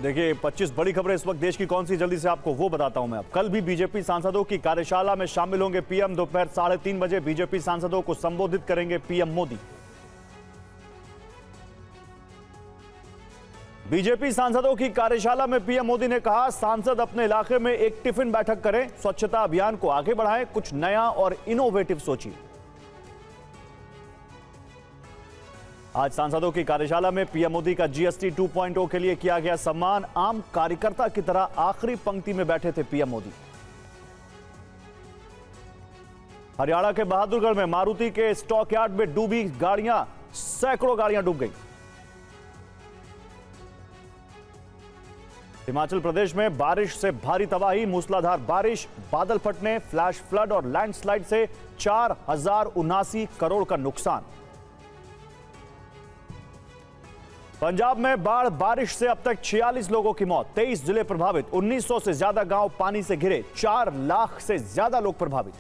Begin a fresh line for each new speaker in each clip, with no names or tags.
देखिए 25 बड़ी खबरें इस वक्त देश की कौन सी, जल्दी से आपको वो बताता हूं मैं। अब कल भी बीजेपी सांसदों की कार्यशाला में शामिल होंगे पीएम। दोपहर 3:30 बजे बीजेपी सांसदों को संबोधित करेंगे पीएम मोदी। बीजेपी सांसदों की कार्यशाला में पीएम मोदी ने कहा, सांसद अपने इलाके में एक टिफिन बैठक करें, स्वच्छता अभियान को आगे बढ़ाएं, कुछ नया और इनोवेटिव सोचिए। आज सांसदों की कार्यशाला में पीएम मोदी का जीएसटी 2.0 के लिए किया गया सम्मान। आम कार्यकर्ता की तरह आखिरी पंक्ति में बैठे थे पीएम मोदी। हरियाणा के बहादुरगढ़ में मारुति के स्टॉक यार्ड में डूबी गाड़ियां, सैकड़ों गाड़ियां डूब गई। हिमाचल प्रदेश में बारिश से भारी तबाही, मूसलाधार बारिश, बादल फटने, फ्लैश फ्लड और लैंडस्लाइड से 4079 करोड़ का नुकसान। पंजाब में बाढ़ बारिश से अब तक 46 लोगों की मौत, 23 जिले प्रभावित, 1900 से ज्यादा गांव पानी से घिरे, 4 लाख से ज्यादा लोग प्रभावित।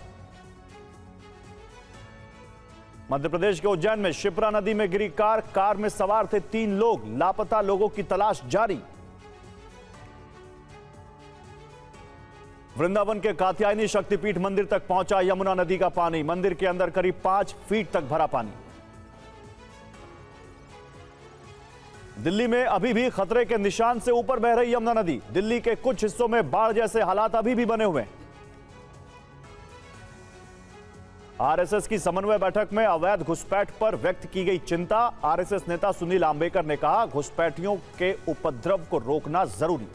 मध्य प्रदेश के उज्जैन में शिप्रा नदी में गिरी कार में सवार थे 3 लोग, लापता लोगों की तलाश जारी। वृंदावन के कात्यायनी शक्तिपीठ मंदिर तक पहुंचा यमुना नदी का पानी, मंदिर के अंदर करीब 5 फीट तक भरा पानी। दिल्ली में अभी भी खतरे के निशान से ऊपर बह रही यमुना नदी, दिल्ली के कुछ हिस्सों में बाढ़ जैसे हालात अभी भी बने हुए हैं। आरएसएस की समन्वय बैठक में अवैध घुसपैठ पर व्यक्त की गई चिंता। आरएसएस नेता सुनील आंबेकर ने कहा, घुसपैठियों के उपद्रव को रोकना जरूरी।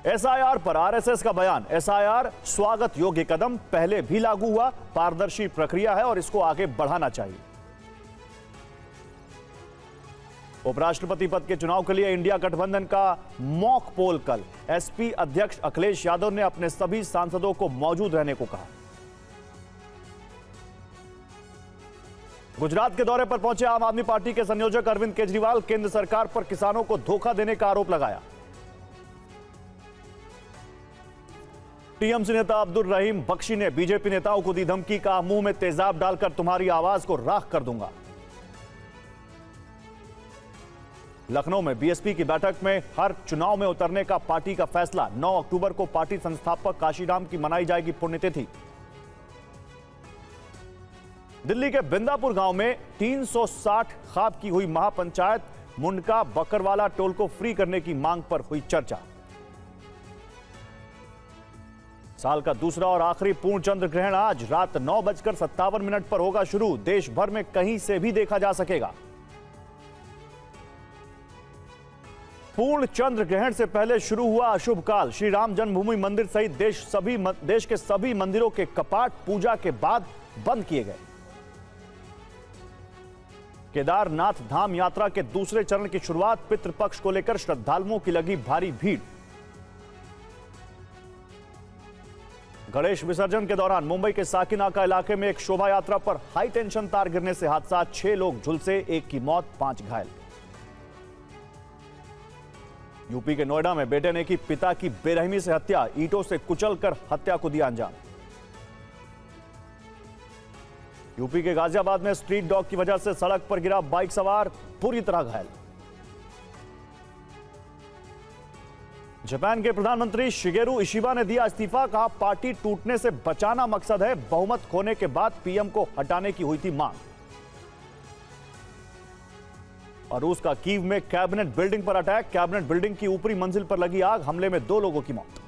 एसआईआर पर आरएसएस का बयान, एसआईआर स्वागत योग्य कदम, पहले भी लागू हुआ, पारदर्शी प्रक्रिया है और इसको आगे बढ़ाना चाहिए। उपराष्ट्रपति पद के चुनाव के लिए इंडिया गठबंधन का मॉक पोल कल, एसपी अध्यक्ष अखिलेश यादव ने अपने सभी सांसदों को मौजूद रहने को कहा। गुजरात के दौरे पर पहुंचे आम आदमी पार्टी के संयोजक अरविंद केजरीवाल, केंद्र सरकार पर किसानों को धोखा देने का आरोप लगाया। टीएमसी नेता अब्दुल रहीम बख्शी ने बीजेपी नेताओं को दी धमकी, कहा मुंह में तेजाब डालकर तुम्हारी आवाज को राख कर दूंगा। लखनऊ में बीएसपी की बैठक में हर चुनाव में उतरने का पार्टी का फैसला, 9 अक्टूबर को पार्टी संस्थापक काशीराम की मनाई जाएगी पुण्यतिथि। दिल्ली के बिंदापुर गांव में 360 खाब की हुई महापंचायत, मुंडका बकरवाला टोल को फ्री करने की मांग पर हुई चर्चा। साल का दूसरा और आखिरी पूर्ण चंद्र ग्रहण आज रात 9:57 पर होगा शुरू, देश भर में कहीं से भी देखा जा सकेगा। पूर्ण चंद्र ग्रहण से पहले शुरू हुआ अशुभ काल, श्री राम जन्मभूमि मंदिर सहित देश के सभी मंदिरों के कपाट पूजा के बाद बंद किए गए। केदारनाथ धाम यात्रा के दूसरे चरण की शुरुआत, पितृपक्ष को लेकर श्रद्धालुओं की लगी भारी भीड़। गणेश विसर्जन के दौरान मुंबई के साकिनाका इलाके में एक शोभा यात्रा पर हाई टेंशन तार गिरने से हादसा, 6 लोग झुलसे, 1 की मौत, 5 घायल। यूपी के नोएडा में बेटे ने की पिता की बेरहमी से हत्या, ईंटों से कुचलकर हत्या को दिया अंजाम। यूपी के गाजियाबाद में स्ट्रीट डॉग की वजह से सड़क पर गिरा बाइक सवार, पूरी तरह घायल। जापान के प्रधानमंत्री शिगेरू इशिबा ने दिया इस्तीफा, कहा पार्टी टूटने से बचाना मकसद है, बहुमत खोने के बाद पीएम को हटाने की हुई थी मांग। और रूस का कीव में कैबिनेट बिल्डिंग पर अटैक, कैबिनेट बिल्डिंग की ऊपरी मंजिल पर लगी आग, हमले में 2 लोगों की मौत।